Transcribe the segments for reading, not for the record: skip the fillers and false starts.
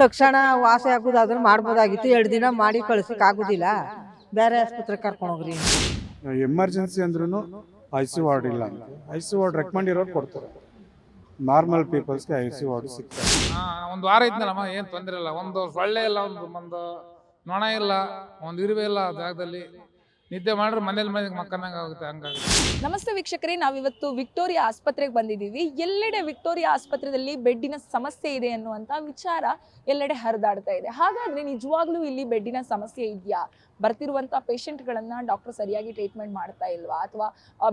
ತಕ್ಷಣ ವಾಸಿ ಆಗೋದಾದ್ರೆ ಮಾಡ್ಬೋದಾಗಿತ್ತು. 2 ದಿನ ಮಾಡಿ ಕಳ್ಸಕ್ಕೆ ಆಗೋದಿಲ್ಲ, ಬೇರೆ ಆಸ್ಪತ್ರೆಗೆ ಕರ್ಕೊಂಡೋಗ್ರಿ. ಎಮರ್ಜೆನ್ಸಿ ಅಂದ್ರೂ ICU ವಾರ್ಡ್ ಇಲ್ಲ ಅಂತ. ICU ವಾರ್ಡ್ ರೆಕಮೆಂಡ್ ಇರೋರು ಕೊಡ್ತಾರೆ. ನಾರ್ಮಲ್ ಪೀಪಲ್ಸ್ಗೆ ICU ವಾರ್ಡ್ ಸಿಗ್ತದೆ. ಒಂದು ವಾರ ಇದ್ನಲ್ಲಮ್ಮ, ಏನು ತೊಂದರೆ ಇಲ್ಲ. ಒಂದು ಸೊಳ್ಳೆ ಇಲ್ಲ, ಒಂದು ನೊಣ ಇಲ್ಲ, ಒಂದು ಇರುವೆ ಇಲ್ಲ ಜಾಗದಲ್ಲಿ. ನಿದ್ದೆ ಮಾಡ್ರೆ ಮನೇಲಿ ಮಕ್ಕಂದಂಗೆ ಆಗುತ್ತೆ, ಹಂಗಾಗುತ್ತೆ. ನಮಸ್ತೆ ವೀಕ್ಷಕರೇ, ನಾವಿವತ್ತು ವಿಕ್ಟೋರಿಯಾ ಆಸ್ಪತ್ರೆಗೆ ಬಂದಿದ್ದೀವಿ. ಎಲ್ಲೆಡೆ ವಿಕ್ಟೋರಿಯಾ ಆಸ್ಪತ್ರೆಯಲ್ಲಿ ಬೆಡ್ಡಿನ ಸಮಸ್ಯೆ ಇದೆ ಅನ್ನುವಂಥ ವಿಚಾರ ಎಲ್ಲೆಡೆ ಹರಿದಾಡ್ತಾ ಇದೆ. ಹಾಗಾದ್ರೆ ನಿಜವಾಗ್ಲೂ ಇಲ್ಲಿ ಬೆಡ್ಡಿನ ಸಮಸ್ಯೆ ಇದೆಯಾ? ಬರ್ತಿರುವಂಥ ಪೇಷಂಟ್ಗಳನ್ನು ಡಾಕ್ಟರ್ ಸರಿಯಾಗಿ ಟ್ರೀಟ್ಮೆಂಟ್ ಮಾಡ್ತಾ ಇಲ್ವಾ, ಅಥವಾ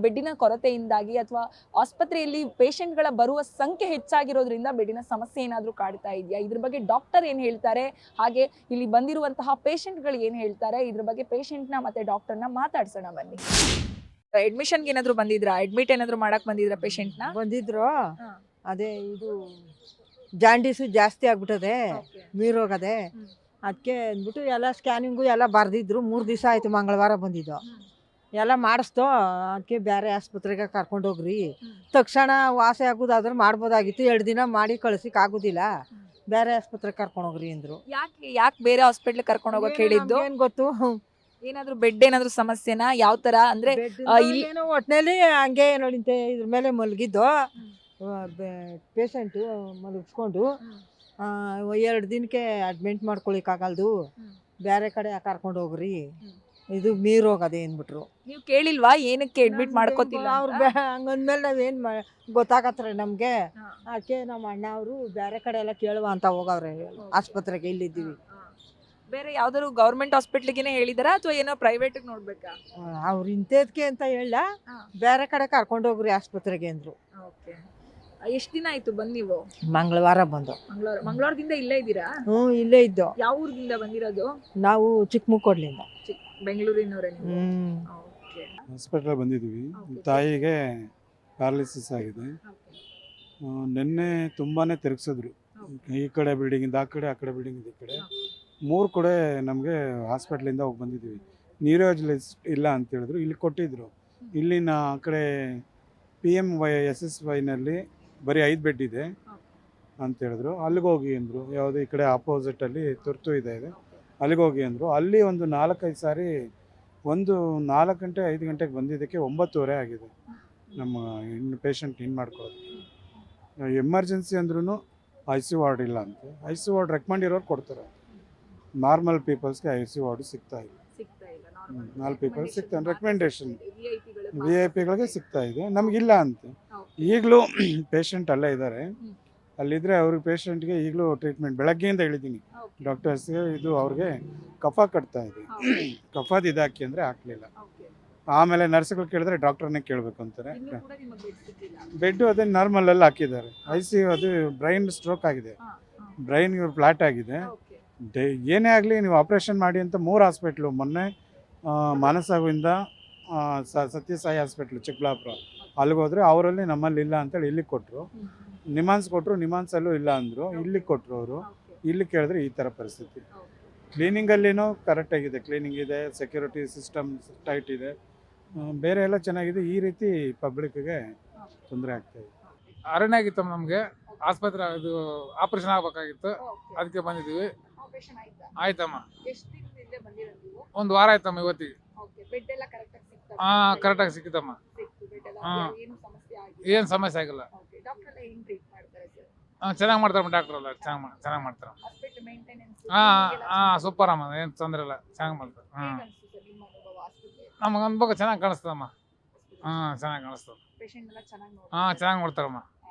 ಬೆಡ್ಡಿನ ಕೊರತೆಯಿಂದಾಗಿ, ಅಥವಾ ಆಸ್ಪತ್ರೆಯಲ್ಲಿ ಪೇಷಂಟ್ಗಳ ಬರುವ ಸಂಖ್ಯೆ ಹೆಚ್ಚಾಗಿರೋದ್ರಿಂದ ಬೆಡ್ಡಿನ ಸಮಸ್ಯೆ ಏನಾದರೂ ಕಾಡ್ತಾ ಇದೆಯಾ? ಇದ್ರ ಬಗ್ಗೆ ಡಾಕ್ಟರ್ ಏನು ಹೇಳ್ತಾರೆ, ಹಾಗೆ ಇಲ್ಲಿ ಬಂದಿರುವಂತಹ ಪೇಷಂಟ್ಗಳು ಏನು ಹೇಳ್ತಾರೆ, ಇದ್ರ ಬಗ್ಗೆ ಪೇಷಂಟ್ನ ಮತ್ತೆ ಡಾಕ್ಟರ್ನ ಮಾತಾಡ್ಸೋಣ ಬನ್ನಿ. ಅಡ್ಮಿಷನ್ಗೆ ಏನಾದ್ರು ಬಂದಿದ್ರಾ? ಅಡ್ಮಿಟ್ ಏನಾದ್ರು ಮಾಡಕ್ ಬಂದಿದ್ರಾ ಪೇಷಂಟ್ನ? ಬಂದಿದ್ರು. ಅದೇ ಇದು ಜಾಂಡೀಸು ಜಾಸ್ತಿ ಆಗ್ಬಿಟ್ಟದೆ, ಮೀರೋಗದೆ. ಅದಕ್ಕೆ ಅಂದ್ಬಿಟ್ಟು ಎಲ್ಲ ಸ್ಕ್ಯಾನಿಂಗು ಎಲ್ಲ ಬರ್ದಿದ್ರು. 3 ದಿವಸ ಆಯಿತು, ಮಂಗಳವಾರ ಬಂದಿದ್ದು. ಎಲ್ಲ ಮಾಡಿಸ್ತೋ, ಅದಕ್ಕೆ ಬೇರೆ ಆಸ್ಪತ್ರೆಗೆ ಕರ್ಕೊಂಡೋಗ್ರಿ. ತಕ್ಷಣ ವಾಸಿ ಆಗೋದಾದ್ರೆ ಮಾಡ್ಬೋದಾಗಿತ್ತು. 2 ದಿನ ಮಾಡಿ ಕಳ್ಸಕ್ಕೆ ಆಗೋದಿಲ್ಲ, ಬೇರೆ ಆಸ್ಪತ್ರೆಗೆ ಕರ್ಕೊಂಡೋಗ್ರಿ ಅಂದರು. ಯಾಕೆ ಬೇರೆ ಹಾಸ್ಪಿಟ್ಲ್ ಕರ್ಕೊಂಡು ಹೋಗಕ್ಕೆ ಹೇಳಿದ್ದು? ಏನು ಗೊತ್ತು, ಏನಾದ್ರು ಬೆಡ್ ಏನಾದ್ರು ಸಮಸ್ಯೆನಾ? ಯಾವ ತರ ಅಂದ್ರೆ ಏನೋ ಒಟ್ಟಿನಲ್ಲಿ ಹಂಗೆ ನೋಡಿಂತೆ ಇದ್ರ ಮೇಲೆ ಮಲಗಿದ್ದು ಪೇಷಂಟು ಮಲಗಿಸ್ಕೊಂಡು 2 ದಿನಕ್ಕೆ ಅಡ್ಮಿಟ್ ಮಾಡ್ಕೊಳಿಕ್ಕಾಗಲ್ದು, ಬೇರೆ ಕಡೆ ಕರ್ಕೊಂಡು ಹೋಗ್ರಿ, ಇದು ಮೀರೋಗದೆ ಅಂದ್ಬಿಟ್ರು. ನೀವು ಕೇಳಿಲ್ವಾ ಏನಕ್ಕೆ ಅಡ್ಮಿಟ್ ಮಾಡ್ಕೋತಿಲ್ಲ? ಅವ್ರು ಹಂಗಂದ್ಮೇಲೆ ನಾವೇನು ಗೊತ್ತಾಗತ್ತಾರೆ ನಮಗೆ. ಅದಕ್ಕೆ ನಮ್ಮ ಅಣ್ಣ ಅವರು ಬೇರೆ ಕಡೆ ಎಲ್ಲ ಕೇಳುವ ಅಂತ ಹೋಗವ್ರೆ ಆಸ್ಪತ್ರೆಗೆ. ಇಲ್ಲಿದ್ದೀವಿ. ಬೇರೆ ಯಾವ್ದಾದ್ರು ಗೌರ್ಮೆಂಟ್ ಹಾಸ್ಪಿಟ್ಲಿಗೆ ಹೇಳಿದಾರಾ ಅಥವಾ ಏನೋ ಪ್ರೈವೇಟ್ ನೋಡ್ಬೇಕಾ? ಅವ್ರು ಇಂಥದ್ಕೆ ಅಂತ ಹೇಳ, ಬೇರೆ ಕಡೆ ಕರ್ಕೊಂಡೋಗ್ರಿ ಆಸ್ಪತ್ರೆಗೆ ಅಂದ್ರು. ಎಷ್ಟು ದಿನ ಆಯ್ತು ಬಂದ್ ನೀವು? ಮಂಗಳವಾರ ಬಂದು. ಮಂಗಳವಾರದಿಂದ ಇಲ್ಲೇ ಇದ್ದೀರಾ? ಇಲ್ಲೇ ಇದ್ದು. ಯಾವ ಊರಿಂದ ಬಂದಿರೋದು? ನಾವು ಚಿಕ್ಕಮುಕ್ಕೋಡ್ಲಿಂದ. ಬೆಂಗಳೂರಿನವರೇ ನೀವು? ಹಾಸ್ಪಿಟಲ್ ಬಂದಿದ್ದೀವಿ. ತಾಯಿಗೆ ಪ್ಯಾರಾಲಿಸಿಸ್ ಆಗಿದೆ. ನಿನ್ನೆ ತುಂಬಾ ತಿರುಗಿಸಿದ್ರು. ಈ ಕಡೆ ಬಿಲ್ಡಿಂಗಿಂದ ಆ ಕಡೆ, ಆ ಕಡೆ ಬಿಲ್ಡಿಂಗಿಂದ ಈ ಕಡೆ, 3 ಕಡೆ ನಮಗೆ ಹಾಸ್ಪಿಟ್ಲಿಂದ ಹೋಗಿ ಬಂದಿದ್ದೀವಿ. ನ್ಯೂರಾಲಜಿಸ್ಟ್ ಇಲ್ಲ ಅಂತ ಹೇಳಿದ್ರು, ಇಲ್ಲಿ ಕೊಟ್ಟಿದ್ರು. ಇಲ್ಲಿನ ಆ ಕಡೆ PMSSYನಲ್ಲಿ ಬರೀ 5 ಬೆಡ್ ಇದೆ ಅಂತ ಹೇಳಿದ್ರು. ಅಲ್ಲಿಗೆ ಹೋಗಿ ಅಂದರು. ಯಾವುದೇ ಈ ಕಡೆ ಆಪೋಸಿಟಲ್ಲಿ ತುರ್ತು ಇದೆ, ಅಲ್ಲಿಗೆ ಹೋಗಿ ಅಂದರು. ಅಲ್ಲಿ ಒಂದು 4-5 ಸಾರಿ, ಒಂದು 4 ಗಂಟೆ 5 ಗಂಟೆಗೆ ಬಂದಿದ್ದಕ್ಕೆ 9:30 ಆಗಿದೆ ನಮ್ಮ ಪೇಷಂಟ್ ಇನ್ ಮಾಡ್ಕೊಳ್ಳೋದು. ಎಮರ್ಜೆನ್ಸಿ ಅಂದ್ರೂ ICU ವಾರ್ಡ್ ಇಲ್ಲ ಅಂತ. ICU ವಾರ್ಡ್ ರೆಕಮೆಂಡ್ ಇರೋರು ಕೊಡ್ತಾರೆ. ನಾರ್ಮಲ್ ಪೀಪಲ್ಸ್ಗೆ ICU ವಾರ್ಡ್ ಸಿಗ್ತಾ ಇಲ್ಲ. ನಾರ್ಮಲ್ ಪೀಪಲ್ಸ್ ಸಿಗ್ತಾನೆ, ರೆಕಮೆಂಡೇಶನ್ VIP ಗಳಿಗೆ ಸಿಗ್ತಾ ಇದೆ, ನಮಗಿಲ್ಲ ಅಂತ. ಈಗಲೂ ಪೇಷಂಟ್ ಅಲ್ಲೇ ಇದ್ದಾರೆ. ಅಲ್ಲಿದ್ದರೆ ಅವ್ರಿಗೆ ಪೇಷಂಟ್ಗೆ ಈಗಲೂ ಟ್ರೀಟ್ಮೆಂಟ್ ಬೆಳಗ್ಗೆಯಿಂದ ಹೇಳಿದ್ದೀನಿ ಡಾಕ್ಟರ್ಸ್ಗೆ. ಇದು ಅವ್ರಿಗೆ ಕಫ ಕಟ್ತಾ ಇದೆ, ಕಫದ ಇದಾಕಿ ಅಂದರೆ ಹಾಕಲಿಲ್ಲ. ಆಮೇಲೆ ನರ್ಸ್ಗಳು ಕೇಳಿದ್ರೆ ಡಾಕ್ಟರ್ನೇ ಕೇಳಬೇಕು ಅಂತಾರೆ. ಬೆಡ್ಡು ಅದೇ ನಾರ್ಮಲಲ್ಲಿ ಹಾಕಿದ್ದಾರೆ. ICU ಅದು ಬ್ರೈನ್ ಸ್ಟ್ರೋಕ್ ಆಗಿದೆ, ಬ್ರೈನ್ ಫ್ಲಾಟ್ ಆಗಿದೆ. ಏನೇ ಆಗಲಿ ನೀವು ಆಪ್ರೇಷನ್ ಮಾಡಿ ಅಂತ 3 ಹಾಸ್ಪಿಟ್ಲು, ಮೊನ್ನೆ ಮಾನಸಾಗುವಿಂದ ಸತ್ಯಸಾಯಿ ಹಾಸ್ಪಿಟ್ಲು ಚಿಕ್ಕಬಳ್ಳಾಪುರ, ಅಲ್ಲಿಗೆ ಹೋದರೆ ಅವರಲ್ಲಿ ನಮ್ಮಲ್ಲಿ ಇಲ್ಲ ಅಂತೇಳಿ ಇಲ್ಲಿಗೆ ಕೊಟ್ಟರು. ನಿಮಾನ್ಸ್ ಕೊಟ್ಟರು, ನಿಮಾನ್ಸಲ್ಲೂ ಇಲ್ಲ ಅಂದರು. ಇಲ್ಲಿಗೆ ಕೊಟ್ಟರು ಅವರು. ಇಲ್ಲಿ ಕೇಳಿದ್ರೆ ಈ ಥರ ಪರಿಸ್ಥಿತಿ. ಕ್ಲೀನಿಂಗಲ್ಲಿನೂ ಕರೆಕ್ಟಾಗಿದೆ, ಕ್ಲೀನಿಂಗ್ ಇದೆ, ಸೆಕ್ಯೂರಿಟಿ ಸಿಸ್ಟಮ್ ಟೈಟ್ ಇದೆ, ಬೇರೆ ಎಲ್ಲ ಚೆನ್ನಾಗಿದೆ. ಈ ರೀತಿ ಪಬ್ಲಿಕ್ಗೆ ತೊಂದರೆ ಆಗ್ತಾಯಿದೆ. ಅರಣ್ಯ ಆಗಿತ್ತಮ್ಮ, ನಮಗೆ ಆಸ್ಪತ್ರೆ ಇದು ಆಪರೇಷನ್ ಆಗಬೇಕಾಗಿತ್ತು, ಅದಕ್ಕೆ ಬಂದಿದ್ದೀವಿ. ಆಯ್ತಮ್ಮ, ಒಂದು ವಾರ ಆಯ್ತಮ್ಮ ಇವತ್ತಿಗೆ. ಕರೆಕ್ಟಾಗಿ ಸಿಕ್ಕಿತಮ್ಮ. ಏನು ಸಮಸ್ಯೆ ಆಗಿಲ್ಲ. ಚೆನ್ನಾಗಿ ಮಾಡ್ತಾರಮ್ಮ ಡಾಕ್ಟರ್ ಎಲ್ಲ, ಚೆನ್ನಾಗಿ ಮಾಡ್ತಾರೆ. ಸೂಪರ್ ಅಮ್ಮ, ಏನು ತೊಂದರೆ ಇಲ್ಲ, ಚೆನ್ನಾಗಿ ಮಾಡ್ತಾರೆ. ನಮಗೆ ಅನ್ಬೇಕು ಚೆನ್ನಾಗಿ ಕಾಣಿಸ್ತದಮ್ಮ. ಚೆನ್ನಾಗಿ ಕಾಣಿಸ್ತದೆ. ಚೆನ್ನಾಗಿ ನೋಡ್ತಾರಮ್ಮ,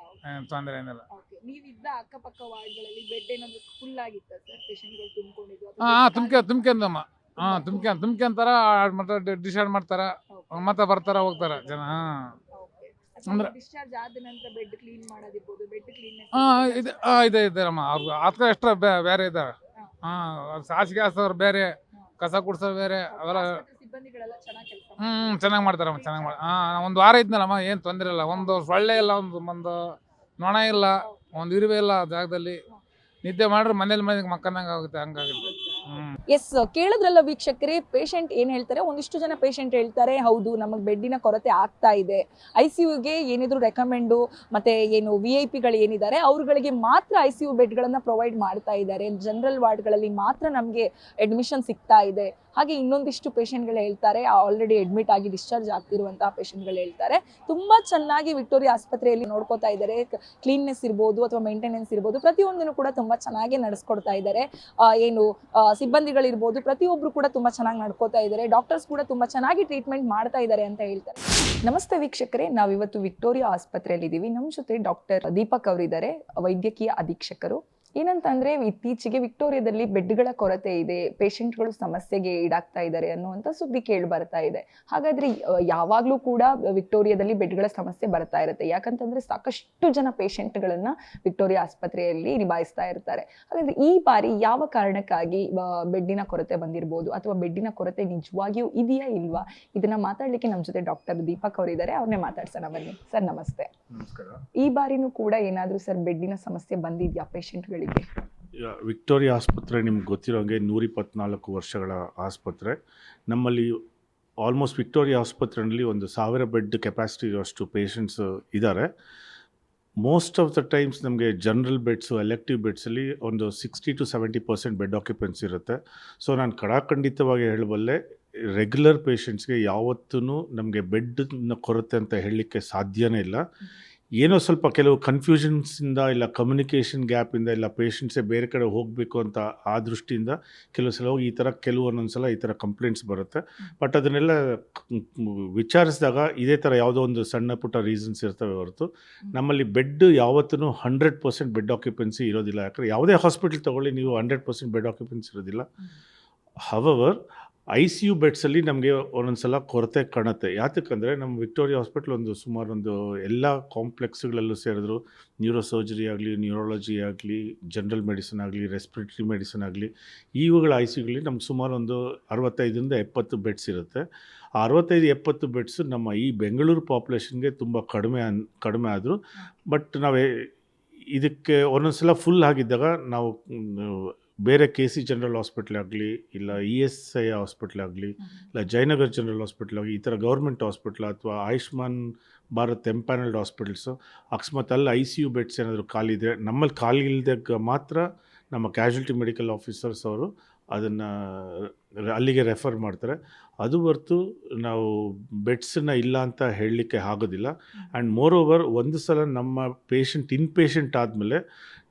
ಏನು ತೊಂದರೆ ಏನಿಲ್ಲ. ತುಂಬ್ಕೊಂಡಮ್ಮ. ತುಂಬ್ಕೊಂತಾರ, ಮತ್ತೆ ಡಿಸ್ಚಾರ್ಜ್ ಮಾಡ್ತಾರ, ಮತ್ತೆ ಬರ್ತಾರ ಹೋಗ್ತಾರ ಜನ. ಅಂದ್ರೆ ಇದೆಮ್ಮ, ಅವ್ರಿಗೆ ಆತ್ಕ ಎಕ್ಸ್ಟ್ರಾ ಬೇರೆ ಇದಾವೆ. ಹಾಸಿಗೆ ಹಾಸೋರು ಬೇರೆ, ಕಸ ಗುಡ್ಸೋರು ಬೇರೆ, ಅವೆಲ್ಲ ಚೆನ್ನಾಗಿ ಮಾಡ್ತಾರಮ್ಮ. ಚೆನ್ನಾಗಿ ಒಂದು ವಾರ ಇದ್ನಲ್ಲಮ್ಮ, ಏನು ತೊಂದರೆ ಇಲ್ಲ. ಒಂದು ಸೊಳ್ಳೆ ಇಲ್ಲ, ಒಂದು ನೊಣ ಇಲ್ಲ, ಒಂದು ಇರುವೆ ಇಲ್ಲ ಜಾಗದಲ್ಲಿ. ನಿದ್ದೆ ಮಾಡ್ರೆ ಮನೇಲಿ ಮಕ್ಕಂದಂಗೆ ಆಗುತ್ತೆ, ಹಂಗಾಗುತ್ತೆ. ಎಸ್, ಕೇಳಿದ್ರಲ್ಲ ವೀಕ್ಷಕರೇ, ಪೇಷಂಟ್ ಏನು ಹೇಳ್ತಾರೆ, ಒಂದಿಷ್ಟು ಜನ ಪೇಷಂಟ್ ಹೇಳ್ತಾರೆ ಹೌದು ನಮಗೆ ಬೆಡ್ಡಿನ ಕೊರತೆ ಆಗ್ತಾ ಇದೆ, ICUಗೆ ಏನಿದ್ರು ರೆಕಮೆಂಡು ಮತ್ತು ಏನು VIP ಗಳು ಏನಿದ್ದಾರೆ ಅವ್ರುಗಳಿಗೆ ಮಾತ್ರ ICU ಬೆಡ್ಗಳನ್ನು ಪ್ರೊವೈಡ್ ಮಾಡ್ತಾ ಇದ್ದಾರೆ, ಜನರಲ್ ವಾರ್ಡ್ಗಳಲ್ಲಿ ಮಾತ್ರ ನಮಗೆ ಅಡ್ಮಿಷನ್ ಸಿಗ್ತಾ ಇದೆ. ಹಾಗೆ ಇನ್ನೊಂದಿಷ್ಟು ಪೇಷಂಟ್ಗಳು ಹೇಳ್ತಾರೆ, ಆಲ್ರೆಡಿ ಅಡ್ಮಿಟ್ ಆಗಿ ಡಿಸ್ಚಾರ್ಜ್ ಆಗ್ತಿರುವಂತಹ ಪೇಷಂಟ್ಗಳು ಹೇಳ್ತಾರೆ ತುಂಬ ಚೆನ್ನಾಗಿ ವಿಕ್ಟೋರಿಯಾ ಆಸ್ಪತ್ರೆಯಲ್ಲಿ ನೋಡ್ಕೋತಾ ಇದ್ದಾರೆ. ಕ್ಲೀನ್ನೆಸ್ ಇರ್ಬೋದು ಅಥವಾ ಮೇಂಟೆನೆನ್ಸ್ ಇರ್ಬೋದು, ಪ್ರತಿಯೊಂದನ್ನು ಕೂಡ ತುಂಬ ಚೆನ್ನಾಗಿ ನಡೆಸ್ಕೊಡ್ತಾ ಇದ್ದಾರೆ. ಸಿಬ್ಬಂದಿಗಳಿರ್ಬೋದು, ಪ್ರತಿಯೊಬ್ಬರು ಕೂಡ ತುಂಬ ಚೆನ್ನಾಗಿ ನಡ್ಕೋತಾ ಇದ್ದಾರೆ. ಡಾಕ್ಟರ್ಸ್ ಕೂಡ ತುಂಬ ಚೆನ್ನಾಗಿ ಟ್ರೀಟ್ಮೆಂಟ್ ಮಾಡ್ತಾ ಇದ್ದಾರೆ ಅಂತ ಹೇಳ್ತಾರೆ. ನಮಸ್ತೆ ವೀಕ್ಷಕರೇ, ನಾವಿವತ್ತು ವಿಕ್ಟೋರಿಯಾ ಆಸ್ಪತ್ರೆಯಲ್ಲಿ ಇದ್ದೀವಿ. ನಮ್ಮ ಜೊತೆ ಡಾಕ್ಟರ್ ದೀಪಕ್ ಅವರಿದ್ದಾರೆ, ವೈದ್ಯಕೀಯ ಅಧೀಕ್ಷಕರು. ಏನಂತಂದ್ರೆ ಇತ್ತೀಚೆಗೆ ವಿಕ್ಟೋರಿಯಾದಲ್ಲಿ ಬೆಡ್ಗಳ ಕೊರತೆ ಇದೆ, ಪೇಷಂಟ್ಗಳು ಸಮಸ್ಯೆಗೆ ಈಡಾಗ್ತಾ ಇದ್ದಾರೆ ಅನ್ನುವಂಥ ಸುದ್ದಿ ಕೇಳಿ ಬರ್ತಾ ಇದೆ. ಹಾಗಾದ್ರೆ ಯಾವಾಗಲೂ ಕೂಡ ವಿಕ್ಟೋರಿಯಾದಲ್ಲಿ ಬೆಡ್ಗಳ ಸಮಸ್ಯೆ ಬರ್ತಾ ಇರುತ್ತೆ, ಯಾಕಂತಂದ್ರೆ ಸಾಕಷ್ಟು ಜನ ಪೇಷಂಟ್ಗಳನ್ನ ವಿಕ್ಟೋರಿಯಾ ಆಸ್ಪತ್ರೆಯಲ್ಲಿ ನಿಭಾಯಿಸ್ತಾ ಇರ್ತಾರೆ. ಹಾಗಾದ್ರೆ ಈ ಬಾರಿ ಯಾವ ಕಾರಣಕ್ಕಾಗಿ ಬೆಡ್ಡಿನ ಕೊರತೆ ಬಂದಿರಬಹುದು ಅಥವಾ ಬೆಡ್ಡಿನ ಕೊರತೆ ನಿಜವಾಗಿಯೂ ಇದೆಯಾ ಇಲ್ವಾ, ಇದನ್ನ ಮಾತಾಡ್ಲಿಕ್ಕೆ ನಮ್ಮ ಜೊತೆ ಡಾಕ್ಟರ್ ದೀಪಕ್ ಅವರಿದ್ದಾರೆ. ಅವ್ರನ್ನೇ ಮಾತಾಡ್ಸೋಣ ಬನ್ನಿ. ಸರ್ ನಮಸ್ತೆ. ನಮಸ್ಕಾರ. ಈ ಬಾರಿನೂ ಕೂಡ ಏನಾದರೂ ಸರ್ ಬೆಡ್ಡಿನ ಸಮಸ್ಯೆ ಬಂದಿದ್ಯಾ ಪೇಷಂಟ್ಗಳಿಗೆ? ವಿಕ್ಟೋರಿಯಾ ಆಸ್ಪತ್ರೆ ನಿಮ್ಗೆ ಗೊತ್ತಿರೋಂಗೆ 124 ವರ್ಷಗಳ ಆಸ್ಪತ್ರೆ. ನಮ್ಮಲ್ಲಿ ಆಲ್ಮೋಸ್ಟ್ ವಿಕ್ಟೋರಿಯಾ ಆಸ್ಪತ್ರೆಯಲ್ಲಿ 1000 ಬೆಡ್ ಕೆಪಾಸಿಟಿ ಇರೋಷ್ಟು ಪೇಷಂಟ್ಸ್ ಇದ್ದಾರೆ. ಮೋಸ್ಟ್ ಆಫ್ ದ ಟೈಮ್ಸ್ ನಮಗೆ ಜನರಲ್ ಬೆಡ್ಸು, ಎಲೆಕ್ಟಿವ್ ಬೆಡ್ಸಲ್ಲಿ ಒಂದು 60 to 70% ಬೆಡ್ ಆಕ್ಯುಪೆನ್ಸಿ ಇರುತ್ತೆ. ಸೊ ನಾನು ಕಡಾಖಂಡಿತವಾಗಿ ಹೇಳಬಲ್ಲೆ, ರೆಗ್ಯುಲರ್ ಪೇಷಂಟ್ಸ್ಗೆ ಯಾವತ್ತೂ ನಮಗೆ ಬೆಡ್ನ ಕೊರತೆ ಅಂತ ಹೇಳಲಿಕ್ಕೆ ಸಾಧ್ಯನೇ ಇಲ್ಲ. ಏನೋ ಸ್ವಲ್ಪ ಕೆಲವು ಕನ್ಫ್ಯೂಷನ್ಸಿಂದ ಇಲ್ಲ ಕಮ್ಯುನಿಕೇಷನ್ ಗ್ಯಾಪಿಂದ ಇಲ್ಲ ಪೇಷಂಟ್ಸೇ ಬೇರೆ ಕಡೆ ಹೋಗಬೇಕು ಅಂತ ಆ ದೃಷ್ಟಿಯಿಂದ ಕೆಲವು ಸಲ ಹೋಗಿ ಒಂದೊಂದು ಸಲ ಈ ಥರ ಕಂಪ್ಲೇಂಟ್ಸ್ ಬರುತ್ತೆ. ಬಟ್ ಅದನ್ನೆಲ್ಲ ವಿಚಾರಿಸಿದಾಗ ಇದೇ ಥರ ಯಾವುದೋ ಒಂದು ಸಣ್ಣ ಪುಟ್ಟ ರೀಸನ್ಸ್ ಇರ್ತವೆ ಹೊರತು ನಮ್ಮಲ್ಲಿ ಬೆಡ್ ಯಾವತ್ತೂ 100% ಬೆಡ್ ಆಕ್ಯುಪೆನ್ಸಿ ಇರೋದಿಲ್ಲ. ಯಾಕಂದರೆ ಯಾವುದೇ ಹಾಸ್ಪಿಟಲ್ ತೊಗೊಳ್ಳಿ ನೀವು 100% ಬೆಡ್ ಆಕ್ಯುಪೆನ್ಸಿ ಇರೋದಿಲ್ಲ. ಹವವರ್ ICU ಬೆಡ್ಸಲ್ಲಿ ನಮಗೆ ಒಂದೊಂದು ಸಲ ಕೊರತೆ ಕಾಣುತ್ತೆ. ಯಾತಕ್ಕಂದರೆ ನಮ್ಮ ವಿಕ್ಟೋರಿಯಾ ಹಾಸ್ಪಿಟ್ಲ್ ಸುಮಾರು ಎಲ್ಲ ಕಾಂಪ್ಲೆಕ್ಸ್ಗಳಲ್ಲೂ ಸೇರಿದ್ರು, ನ್ಯೂರೋ ಸರ್ಜರಿ ಆಗಲಿ, ನ್ಯೂರಾಲಜಿ ಆಗಲಿ, ಜನರಲ್ ಮೆಡಿಸಿನ್ ಆಗಲಿ, ರೆಸ್ಪಿರೇಟರಿ ಮೆಡಿಸಿನ್ ಆಗಲಿ, ಇವುಗಳ ICUಗಳಲ್ಲಿ ನಮ್ಗೆ ಸುಮಾರು 65 to 70 ಬೆಡ್ಸ್ ಇರುತ್ತೆ. ಆ 65-70 ಬೆಡ್ಸು ನಮ್ಮ ಈ ಬೆಂಗಳೂರು ಪಾಪ್ಯುಲೇಷನ್ಗೆ ತುಂಬ ಕಡಿಮೆ ಆದರೂ, ಬಟ್ ನಾವು ಇದಕ್ಕೆ ಒಂದೊಂದು ಸಲ ಫುಲ್ ಆಗಿದ್ದಾಗ ನಾವು ಬೇರೆ KC ಜನರಲ್ ಹಾಸ್ಪಿಟ್ಲ್ ಆಗಲಿ, ಇಲ್ಲ ESI ಹಾಸ್ಪಿಟ್ಲ್ ಆಗಲಿ, ಇಲ್ಲ ಜಯನಗರ್ ಜನರಲ್ ಹಾಸ್ಪಿಟ್ಲ್ ಆಗಲಿ, ಈ ಥರ ಗೌರ್ಮೆಂಟ್ ಹಾಸ್ಪಿಟ್ಲ್ ಅಥವಾ ಆಯುಷ್ಮಾನ್ ಭಾರತ್ ಎಂಪ್ಯಾನಲ್ಡ್ ಹಾಸ್ಪಿಟಲ್ಸು ಅಕಸ್ಮಾತ್ ಅಲ್ಲಿ ICU ಬೆಡ್ಸ್ ಏನಾದರೂ ಖಾಲಿ ಇದ್ದರೆ, ನಮ್ಮಲ್ಲಿ ಖಾಲಿ ಇಲ್ಲದಾಗ ಮಾತ್ರ ನಮ್ಮ ಕ್ಯಾಶುಲಿಟಿ ಮೆಡಿಕಲ್ ಆಫೀಸರ್ಸ್ ಅವರು ಅದನ್ನು ಅಲ್ಲಿಗೆ ರೆಫರ್ ಮಾಡ್ತಾರೆ. ಅದು ಹೊರತು ನಾವು ಬೆಡ್ಸನ್ನು ಇಲ್ಲ ಅಂತ ಹೇಳಲಿಕ್ಕೆ ಆಗೋದಿಲ್ಲ. ಆ್ಯಂಡ್ ಮೋರ್ ಓವರ್ ಒಂದು ಸಲ ನಮ್ಮ ಇನ್ಪೇಷಂಟ್ ಆದಮೇಲೆ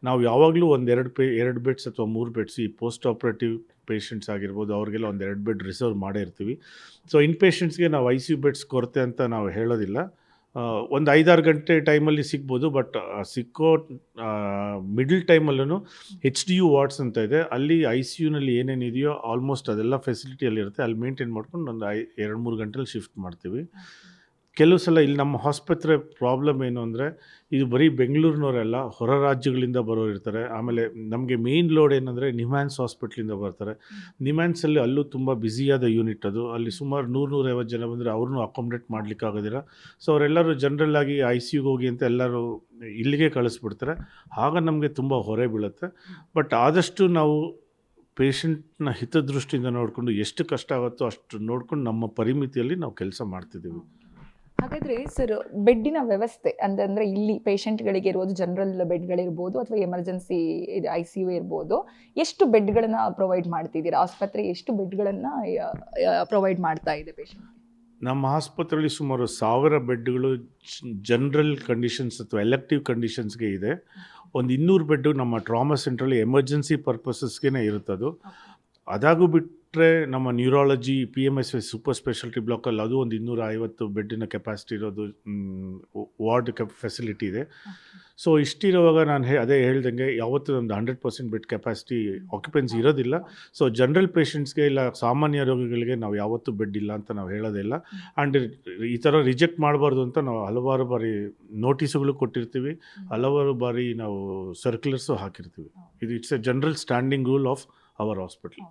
ನಾವು ಯಾವಾಗಲೂ 2 ಬೆಡ್ಸ್ ಅಥವಾ 3 ಬೆಡ್ಸ್ ಈ ಪೋಸ್ಟ್ ಆಪ್ರೇಟಿವ್ ಪೇಷಂಟ್ಸ್ ಆಗಿರ್ಬೋದು ಅವ್ರಿಗೆಲ್ಲ 2 ಬೆಡ್ ರಿಸರ್ವ್ ಮಾಡೇ ಇರ್ತೀವಿ. ಸೊ ಇನ್ಪೇಷಂಟ್ಸ್ಗೆ ನಾವು ICU ಬೆಡ್ಸ್ ಕೊರತೆ ಅಂತ ನಾವು ಹೇಳೋದಿಲ್ಲ. ಒಂದು 5-6 ಗಂಟೆ ಟೈಮಲ್ಲಿ ಸಿಗ್ಬೋದು, ಬಟ್ ಸಿಕ್ಕೋ ಮಿಡಲ್ ಟೈಮಲ್ಲೂ HDU ವಾರ್ಡ್ಸ್ ಅಂತ ಇದೆ, ಅಲ್ಲಿ ICUನಲ್ಲಿ ಏನೇನಿದೆಯೋ ಆಲ್ಮೋಸ್ಟ್ ಅದೆಲ್ಲ ಫೆಸಿಲಿಟಿಯಲ್ಲಿರುತ್ತೆ. ಅಲ್ಲಿ ಮೇಂಟೈನ್ ಮಾಡ್ಕೊಂಡು ಒಂದು 2-3 ಗಂಟೆಲಿ ಶಿಫ್ಟ್ ಮಾಡ್ತೀವಿ. ಕೆಲವು ಸಲ ಇಲ್ಲಿ ನಮ್ಮ ಆಸ್ಪತ್ರೆ ಪ್ರಾಬ್ಲಮ್ ಏನು ಅಂದರೆ, ಇದು ಬರೀ ಬೆಂಗಳೂರಿನವರೆಲ್ಲ ಹೊರ ರಾಜ್ಯಗಳಿಂದ ಬರೋರು ಇರ್ತಾರೆ. ಆಮೇಲೆ ನಮಗೆ ಮೇಯ್ನ್ ಲೋಡ್ ಏನಂದರೆ ನಿಮ್ಹಾನ್ಸ್ ಹಾಸ್ಪಿಟ್ಲಿಂದ ಬರ್ತಾರೆ. ನಿಮ್ಹಾನ್ಸಲ್ಲಿ ಅಲ್ಲೂ ತುಂಬ ಬ್ಯುಸಿಯಾದ ಯೂನಿಟ್ ಅದು. ಅಲ್ಲಿ ಸುಮಾರು 100-150 ಜನ ಬಂದರೆ ಅವ್ರನ್ನೂ ಅಕೊಮಡೇಟ್ ಮಾಡಲಿಕ್ಕಾಗೋದಿಲ್ಲ. ಸೊ ಅವರೆಲ್ಲರೂ ಜನರಲ್ಲಾಗಿ ICUಗೆ ಹೋಗಿ ಅಂತ ಎಲ್ಲರೂ ಇಲ್ಲಿಗೆ ಕಳಿಸ್ಬಿಡ್ತಾರೆ. ಆಗ ನಮಗೆ ತುಂಬ ಹೊರೆ ಬೀಳುತ್ತೆ. ಬಟ್ ಆದಷ್ಟು ನಾವು ಪೇಷಂಟ್ನ ಹಿತದೃಷ್ಟಿಯಿಂದ ನೋಡಿಕೊಂಡು ಎಷ್ಟು ಕಷ್ಟ ಆಗುತ್ತೋ ಅಷ್ಟು ನೋಡ್ಕೊಂಡು ನಮ್ಮ ಪರಿಮಿತಿಯಲ್ಲಿ ನಾವು ಕೆಲಸ ಮಾಡ್ತಿದ್ದೀವಿ. ಹಾಗಾದ್ರೆ ಸರ್, ಬೆಡ್ಡಿನ ವ್ಯವಸ್ಥೆ ಅಂದ್ರೆ ಇಲ್ಲಿ ಪೇಷಂಟ್ಗಳಿಗೆ ಇರ್ಬೋದು, ಜನರಲ್ ಬೆಡ್ಗಳಿರ್ಬೋದು ಅಥವಾ ಎಮರ್ಜೆನ್ಸಿ ICU ಇರ್ಬೋದು, ಎಷ್ಟು ಬೆಡ್ಗಳನ್ನ ಪ್ರೊವೈಡ್ ಮಾಡ್ತಿದ್ದೀರಾ? ಆಸ್ಪತ್ರೆ ಎಷ್ಟು ಬೆಡ್ಗಳನ್ನ ಪ್ರೊವೈಡ್ ಮಾಡ್ತಾ ಇದೆ ಪೇಷಂಟ್? ನಮ್ಮ ಆಸ್ಪತ್ರೆಯಲ್ಲಿ ಸುಮಾರು 1000 ಬೆಡ್ಗಳು ಜನರಲ್ ಕಂಡೀಷನ್ಸ್ ಅಥವಾ ಎಲೆಕ್ಟಿವ್ ಕಂಡೀಷನ್ಸ್ಗೆ ಇದೆ. ಒಂದು 200 ಬೆಡ್ಡು ನಮ್ಮ ಟ್ರಾಮಾ ಸೆಂಟ್ರಲ್ಲಿ ಎಮರ್ಜೆನ್ಸಿ ಪರ್ಪಸಸ್ಗೆ ಇರುತ್ತದು. ಅದಾಗೂ ಬಿಟ್ಟರೆ ನಮ್ಮ ನ್ಯೂರಾಲಜಿ PMSY ಸೂಪರ್ ಸ್ಪೆಷಾಲಿಟಿ ಬ್ಲಾಕಲ್ಲಿ ಅದು ಒಂದು 250 ಬೆಡ್ಡಿನ ಕೆಪಾಸಿಟಿ ಇರೋದು ವಾರ್ಡ್ ಫೆಸಿಲಿಟಿ ಇದೆ. ಸೊ ಇಷ್ಟಿರುವಾಗ ನಾನು ಅದೇ ಹೇಳ್ದಂಗೆ ಯಾವತ್ತೂ ಒಂದು 100% ಬೆಡ್ ಕೆಪಾಸಿಟಿ ಆಕ್ಯುಪೆನ್ಸಿ ಇರೋದಿಲ್ಲ. ಸೊ ಜನರಲ್ ಪೇಷಂಟ್ಸ್ಗೆ ಇಲ್ಲ ಸಾಮಾನ್ಯ ರೋಗಿಗಳಿಗೆ ನಾವು ಯಾವತ್ತೂ ಬೆಡ್ ಇಲ್ಲ ಅಂತ ನಾವು ಹೇಳೋದೇ ಇಲ್ಲ. ಆ್ಯಂಡ್ ಈ ಥರ ರಿಜೆಕ್ಟ್ ಮಾಡಬಾರ್ದು ಅಂತ ನಾವು ಹಲವಾರು ಬಾರಿ ನೋಟಿಸುಗಳು ಕೊಟ್ಟಿರ್ತೀವಿ, ಹಲವಾರು ಬಾರಿ ನಾವು ಸರ್ಕ್ಯುಲರ್ಸು ಹಾಕಿರ್ತೀವಿ. ಇದು it's A general standing rule of our hospital.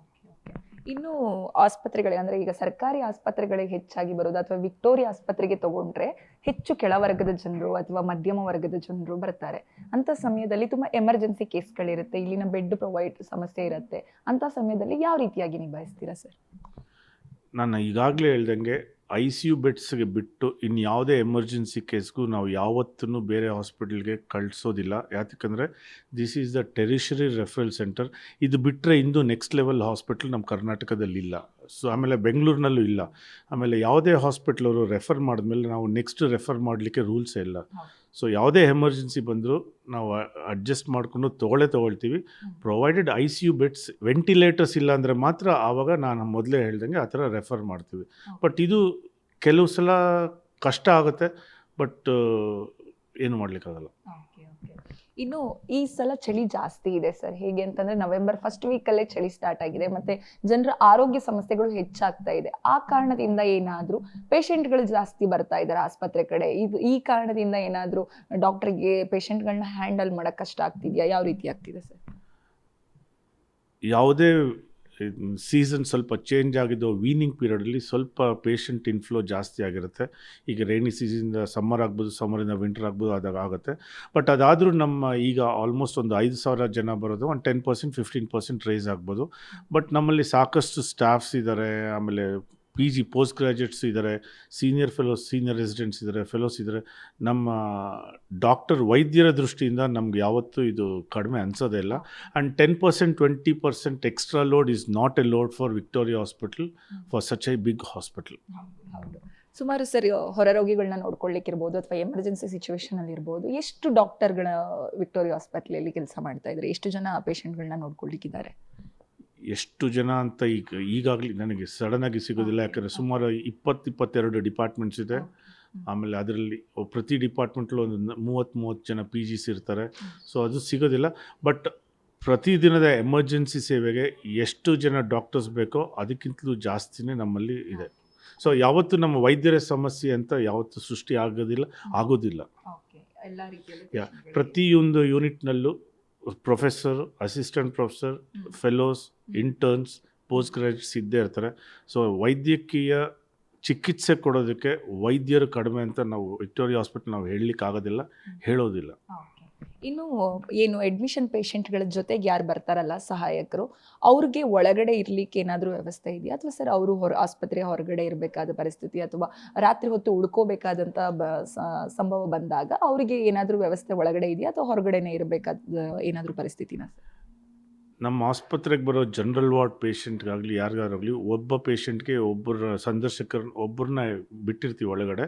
ಇನ್ನು ಆಸ್ಪತ್ರೆಗಳಿಗೆ ಅಂದ್ರೆ ಈಗ ಸರ್ಕಾರಿ ಆಸ್ಪತ್ರೆಗಳಿಗೆ ಹೆಚ್ಚಾಗಿ ಬರೋದು ಅಥವಾ ವಿಕ್ಟೋರಿಯಾ ಆಸ್ಪತ್ರೆಗೆ ತಗೊಂಡ್ರೆ ಹೆಚ್ಚು ಕೆಳವರ್ಗದ ಜನರು ಅಥವಾ ಮಧ್ಯಮ ವರ್ಗದ ಜನರು ಬರ್ತಾರೆ. ಅಂತ ಸಮಯದಲ್ಲಿ ತುಂಬಾ ಎಮರ್ಜೆನ್ಸಿ ಕೇಸ್ಗಳಿರುತ್ತೆ, ಇಲ್ಲಿನ ಬೆಡ್ ಪ್ರೊವೈಡ್ ಸಮಸ್ಯೆ ಇರುತ್ತೆ. ಅಂತ ಸಮಯದಲ್ಲಿ ಯಾವ ರೀತಿಯಾಗಿ ನಿಭಾಯಿಸ್ತೀರಾ ಸರ್? ನಾನು ಈಗಾಗಲೇ ಹೇಳ್ದಂಗೆ ICU ಬೆಡ್ಸ್ಗೆ ಬಿಟ್ಟು ಇನ್ಯಾವುದೇ ಎಮರ್ಜೆನ್ಸಿ ಕೇಸ್ಗೂ ನಾವು ಯಾವತ್ತೂ ಬೇರೆ ಹಾಸ್ಪಿಟಲ್ಗೆ ಕಳಿಸೋದಿಲ್ಲ. ಯಾಕಂದರೆ this is the tertiary referral centre. ಇದು ಬಿಟ್ಟರೆ ಇಂದು ನೆಕ್ಸ್ಟ್ ಲೆವೆಲ್ ಹಾಸ್ಪಿಟಲ್ ನಮ್ಮ ಕರ್ನಾಟಕದಲ್ಲಿಲ್ಲ. ಸೊ ಆಮೇಲೆ ಬೆಂಗಳೂರಿನಲ್ಲೂ ಇಲ್ಲ. ಆಮೇಲೆ ಯಾವುದೇ ಹಾಸ್ಪಿಟ್ಲ್ ಅವರು ರೆಫರ್ ಮಾಡಿದ್ಮೇಲೆ ನಾವು ನೆಕ್ಸ್ಟ್ ರೆಫರ್ ಮಾಡಲಿಕ್ಕೆ ರೂಲ್ಸೇ ಇಲ್ಲ. ಸೊ ಯಾವುದೇ ಎಮರ್ಜೆನ್ಸಿ ಬಂದರೂ ನಾವು ಅಡ್ಜಸ್ಟ್ ಮಾಡಿಕೊಂಡು ತೊಗೊಳ್ತೀವಿ. ಪ್ರೊವೈಡೆಡ್ ICU ಬೆಡ್ಸ್ ವೆಂಟಿಲೇಟರ್ಸ್ ಇಲ್ಲ ಅಂದರೆ ಮಾತ್ರ ಆವಾಗ ನಾನು ಮೊದಲೇ ಹೇಳ್ದಂಗೆ ಆ ಥರ ರೆಫರ್ ಮಾಡ್ತೀವಿ. ಬಟ್ ಇದು ಕೆಲವು ಸಲ ಕಷ್ಟ ಆಗುತ್ತೆ, ಬಟ್ ಏನು ಮಾಡಲಿಕ್ಕಾಗಲ್ಲ. ಇನ್ನು ಈ ಸಲ ಚಳಿ ಜಾಸ್ತಿ ಇದೆ ಸರ್. ಹೇಗೆ ಅಂತಂದ್ರೆ ನವೆಂಬರ್ ಫಸ್ಟ್ ವೀಕಲ್ಲೇ ಚಳಿ ಸ್ಟಾರ್ಟ್ ಆಗಿದೆ, ಮತ್ತೆ ಜನರ ಆರೋಗ್ಯ ಸಮಸ್ಯೆಗಳು ಹೆಚ್ಚಾಗ್ತಾ ಇದೆ. ಆ ಕಾರಣದಿಂದ ಏನಾದರೂ ಪೇಷಂಟ್ಗಳು ಜಾಸ್ತಿ ಬರ್ತಾ ಇದ್ದಾರೆ ಆಸ್ಪತ್ರೆ ಕಡೆ, ಈ ಕಾರಣದಿಂದ ಏನಾದರೂ ಡಾಕ್ಟರ್ಗೆ ಪೇಷಂಟ್ಗಳನ್ನ ಹ್ಯಾಂಡಲ್ ಮಾಡಕ್ ಕಷ್ಟ ಆಗ್ತಿದೆಯಾ? ಯಾವ ರೀತಿ ಆಗ್ತಿದೆ ಸರ್? ಯಾವುದೇ ಸೀಸನ್ ಸ್ವಲ್ಪ ಚೇಂಜ್ ಆಗಿದ್ದು ವೀನಿಂಗ್ ಪೀರಿಯಡಲ್ಲಿ ಸ್ವಲ್ಪ ಪೇಷಂಟ್ ಇನ್ಫ್ಲೋ ಜಾಸ್ತಿ ಆಗಿರುತ್ತೆ. ಈಗ ರೈನಿ ಸೀಸನಿಂದ ಸಮ್ಮರ್ ಆಗ್ಬೋದು, ಸಮ್ಮರಿಂದ ವಿಂಟರ್ ಆಗ್ಬೋದು, ಅದಾಗ ಆಗುತ್ತೆ. ಬಟ್ ಅದಾದರೂ ನಮ್ಮ ಈಗ ಆಲ್ಮೋಸ್ಟ್ ಒಂದು 5,000 ಜನ ಬರೋದು, ಒಂದು 10% 15% ರೈಸ್ ಆಗ್ಬೋದು. ಬಟ್ ನಮ್ಮಲ್ಲಿ ಸಾಕಷ್ಟು ಸ್ಟಾಫ್ಸ್ ಇದ್ದಾರೆ, ಆಮೇಲೆ PG ಪೋಸ್ಟ್ ಗ್ರ್ಯಾಜುಯೇಟ್ಸ್ ಇದ್ದಾರೆ, ಸೀನಿಯರ್ ಫೆಲೋಸ್, ಸೀನಿಯರ್ ರೆಸಿಡೆಂಟ್ಸ್ ಇದ್ದಾರೆ, ಫೆಲೋಸ್ ಇದ್ದಾರೆ. ನಮ್ಮ ಡಾಕ್ಟರ್ ವೈದ್ಯರ ದೃಷ್ಟಿಯಿಂದ ನಮ್ಗೆ ಯಾವತ್ತೂ ಇದು ಕಡಿಮೆ ಅನಿಸೋದೇ ಇಲ್ಲ. And 10% 20% extra load is not a load for Victoria hospital for such a big hospital. ಹೌದು. ಸುಮಾರು ಸರಿ ಹೊರ ರೋಗಿಗಳನ್ನ ನೋಡ್ಕೊಳ್ಳಿಕ್ಕಿರ್ಬೋದು ಅಥವಾ ಎಮರ್ಜೆನ್ಸಿ ಸಿಚುವೇಶನ್ ಅಲ್ಲಿ ಇರ್ಬೋದು, ಎಷ್ಟು ಡಾಕ್ಟರ್ಗಳ ವಿಕ್ಟೋರಿಯಾ ಆಸ್ಪತ್ರೆಯಲ್ಲಿ ಕೆಲಸ ಮಾಡ್ತಾ ಇದ್ದಾರೆ? ಎಷ್ಟು ಜನ ಪೇಷಂಟ್ಗಳನ್ನ ನೋಡ್ಕೊಳ್ಳಿಕ್ಕಿದ್ದಾರೆ? ಎಷ್ಟು ಜನ ಅಂತ ಈಗಾಗಲೇ ನನಗೆ ಸಡನ್ನಾಗಿ ಸಿಗೋದಿಲ್ಲ. ಯಾಕಂದರೆ ಸುಮಾರು 22 ಡಿಪಾರ್ಟ್ಮೆಂಟ್ಸ್ ಇದೆ. ಆಮೇಲೆ ಅದರಲ್ಲಿ ಪ್ರತಿ ಡಿಪಾರ್ಟ್ಮೆಂಟ್ಲು ಒಂದು 30 ಜನ PGs ಇರ್ತಾರೆ. ಸೊ ಅದು ಸಿಗೋದಿಲ್ಲ. ಬಟ್ ಪ್ರತಿದಿನದ ಎಮರ್ಜೆನ್ಸಿ ಸೇವೆಗೆ ಎಷ್ಟು ಜನ ಡಾಕ್ಟರ್ಸ್ ಬೇಕೋ ಅದಕ್ಕಿಂತಲೂ ಜಾಸ್ತಿನೇ ನಮ್ಮಲ್ಲಿ ಇದೆ. ಸೊ ಯಾವತ್ತೂ ನಮ್ಮ ವೈದ್ಯರ ಸಮಸ್ಯೆ ಅಂತ ಯಾವತ್ತೂ ಸೃಷ್ಟಿ ಆಗೋದಿಲ್ಲ. ಪ್ರತಿಯೊಂದು ಯೂನಿಟ್ನಲ್ಲೂ professor, assistant professor, fellows, interns, post graduates ಇದ್ದೇ ಇರ್ತಾರೆ. ಸೊ ವೈದ್ಯಕೀಯ ಚಿಕಿತ್ಸೆ ಕೊಡೋದಕ್ಕೆ ವೈದ್ಯರು ಕಡಿಮೆ ಅಂತ ನಾವು ವಿಕ್ಟೋರಿಯಾ ಹಾಸ್ಪಿಟಲ್ ನಾವು ಹೇಳೋದಿಲ್ಲ. ಇನ್ನು ಏನು ಅಡ್ಮಿಷನ್ ಪೇಷಂಟ್ಗಳ ಜೊತೆಗೆ ಯಾರು ಬರ್ತಾರಲ್ಲ ಸಹಾಯಕರು, ಅವ್ರಿಗೆ ಒಳಗಡೆ ಇರ್ಲಿಕ್ಕೆ ಏನಾದರೂ ವ್ಯವಸ್ಥೆ ಇದೆಯಾ? ಅಥವಾ ಸರ್ ಅವರು ಆಸ್ಪತ್ರೆ ಹೊರಗಡೆ ಇರಬೇಕಾದ ಪರಿಸ್ಥಿತಿ ಅಥವಾ ರಾತ್ರಿ ಹೊತ್ತು ಉಳ್ಕೋಬೇಕಾದಂಥ ಸಂಭವ ಬಂದಾಗ ಅವರಿಗೆ ಏನಾದರೂ ವ್ಯವಸ್ಥೆ ಒಳಗಡೆ ಇದೆಯಾ ಅಥವಾ ಹೊರಗಡೆನೇ ಇರಬೇಕಾದ ಏನಾದರೂ ಪರಿಸ್ಥಿತಿನ ಸರ್? ನಮ್ಮ ಆಸ್ಪತ್ರೆಗೆ ಬರೋ ಜನರಲ್ ವಾರ್ಡ್ ಪೇಷಂಟ್ಗಾಗಲಿ ಯಾರಿಗಾರಾಗಲಿ ಒಬ್ಬ ಪೇಷಂಟ್ಗೆ ಒಬ್ಬರನ್ನ ಬಿಟ್ಟಿರ್ತೀವಿ ಒಳಗಡೆ.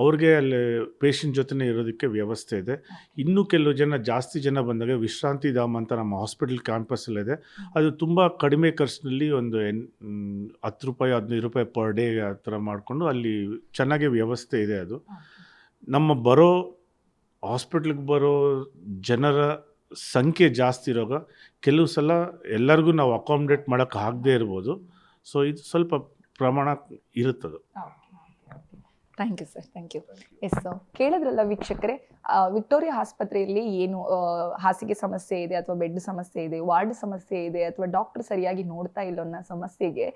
ಅವ್ರಿಗೆ ಅಲ್ಲಿ ಪೇಷಂಟ್ ಜೊತೆನೇ ಇರೋದಕ್ಕೆ ವ್ಯವಸ್ಥೆ ಇದೆ. ಇನ್ನೂ ಕೆಲವು ಜಾಸ್ತಿ ಜನ ಬಂದಾಗ ವಿಶ್ರಾಂತಿ ಧಾಮ ಅಂತ ನಮ್ಮ ಹಾಸ್ಪಿಟಲ್ ಕ್ಯಾಂಪಸ್ಸಲ್ಲಿದೆ. ಅದು ತುಂಬ ಕಡಿಮೆ ಖರ್ಚಿನಲ್ಲಿ ಒಂದು 10 ರೂಪಾಯಿ 15 ರೂಪಾಯಿ ಪರ್ ಡೇ ಆ ಥರ ಮಾಡಿಕೊಂಡು ಅಲ್ಲಿ ಚೆನ್ನಾಗಿ ವ್ಯವಸ್ಥೆ ಇದೆ. ಅದು ನಮ್ಮ ಹಾಸ್ಪಿಟ್ಲಿಗೆ ಬರೋ ಜನರ ಸಂಖ್ಯೆ ಜಾಸ್ತಿ ಇರೋವಾಗ ಕೆಲವು ಸಲ ಎಲ್ಲರಿಗೂ ನಾವು ಅಕಾಮಿಡೇಟ್ ಮಾಡೋಕ್ಕೆ ಆಗದೇ ಇರ್ಬೋದು. ಸೊ ಇದು ಸ್ವಲ್ಪ ಪ್ರಮಾಣ ಇರುತ್ತದು. Thank you sir, thank you. Yes sir, ಕೇಳಿದ್ರಲ್ಲ ವೀಕ್ಷಕರೇ, ವಿಕ್ಟೋರಿಯಾ ಆಸ್ಪತ್ರೆಯಲ್ಲಿ ಏನು ಹಾಸಿಗೆ ಸಮಸ್ಯೆ ಇದೆ ಅಥವಾ ಬೆಡ್ ಸಮಸ್ಯೆ ಇದೆ, ವಾರ್ಡ್ ಸಮಸ್ಯೆ ಇದೆ ಅಥವಾ ಡಾಕ್ಟರ್ ಸರಿಯಾಗಿ ನೋಡ್ತಾ ಇಲ್ಲ ಅನ್ನೋ ಸಮಸ್ಯೆಗೆ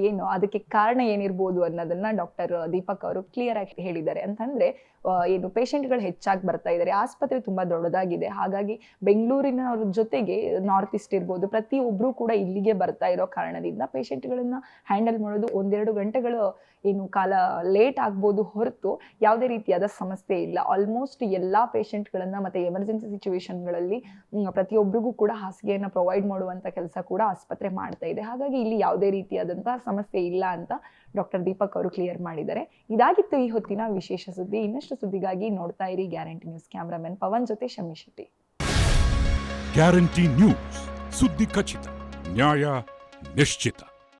ಏನು ಅದಕ್ಕೆ ಕಾರಣ ಏನಿರ್ಬೋದು ಅನ್ನೋದನ್ನ ಡಾಕ್ಟರ್ ದೀಪಕ್ ಅವರು ಕ್ಲಿಯರ್ ಆಗಿ ಹೇಳಿದ್ದಾರೆ. ಅಂತಂದ್ರೆ ಏನು ಪೇಷಂಟ್ಗಳು ಹೆಚ್ಚಾಗಿ ಬರ್ತಾ ಇದ್ದಾರೆ, ಆಸ್ಪತ್ರೆ ತುಂಬಾ ದೊಡ್ಡದಾಗಿದೆ, ಹಾಗಾಗಿ ಬೆಂಗಳೂರಿನ ಜೊತೆಗೆ ನಾರ್ತ್ ಈಸ್ಟ್ ಇರ್ಬೋದು ಪ್ರತಿಯೊಬ್ಬರು ಕೂಡ ಇಲ್ಲಿಗೆ ಬರ್ತಾ ಇರೋ ಕಾರಣದಿಂದ ಪೇಷಂಟ್ಗಳನ್ನ ಹ್ಯಾಂಡಲ್ ಮಾಡೋದು 1-2 ಗಂಟೆಗಳು ಏನು ಕಾಲ ಲೇಟ್ ಆಗ್ಬೋದು ಹೊರತು ಯಾವುದೇ ರೀತಿಯಾದ ಸಮಸ್ಯೆ ಇಲ್ಲ. ಆಲ್ಮೋಸ್ಟ್ ಎಲ್ಲ ಪೇಷಂಟ್ಗಳನ್ನ ಮತ್ತೆ ಎಮರ್ಜೆನ್ಸಿ ಸಿಚುವೇಶನ್ಗಳಲ್ಲಿ ಪ್ರತಿಯೊಬ್ಬರಿಗೂ ಕೂಡ ಹಾಸಿಗೆಯನ್ನು ಪ್ರೊವೈಡ್ ಮಾಡುವಂತ ಕೆಲಸ ಕೂಡ ಆಸ್ಪತ್ರೆ ಮಾಡ್ತಾ ಇದೆ. ಹಾಗಾಗಿ ಇಲ್ಲಿ ಯಾವುದೇ ರೀತಿಯಾದಂತಹ ಸಮಸ್ಯೆ ಇಲ್ಲ ಅಂತ ಡಾಕ್ಟರ್ ದೀಪಕ್ ಅವರು ಕ್ಲಿಯರ್ ಮಾಡಿದ್ದಾರೆ. ಇದಾಗಿತ್ತು ಈ ಹೊತ್ತಿನ ವಿಶೇಷ ಸುದ್ದಿ. ಇನ್ನಷ್ಟು ಸುದ್ದಿಗಾಗಿ ನೋಡ್ತಾ ಇರಿ ಗ್ಯಾರಂಟಿ ನ್ಯೂಸ್. ಕ್ಯಾಮ್ರಾಮನ್ ಪವನ್ ಜೊತೆ ಶಮ್ಮಿ ಶೆಟ್ಟಿ. ಗ್ಯಾರಂಟಿ ನ್ಯೂಸ್, ಸುದ್ದಿ ಖಚಿತ, ನ್ಯಾಯ ನಿಶ್ಚಿತ.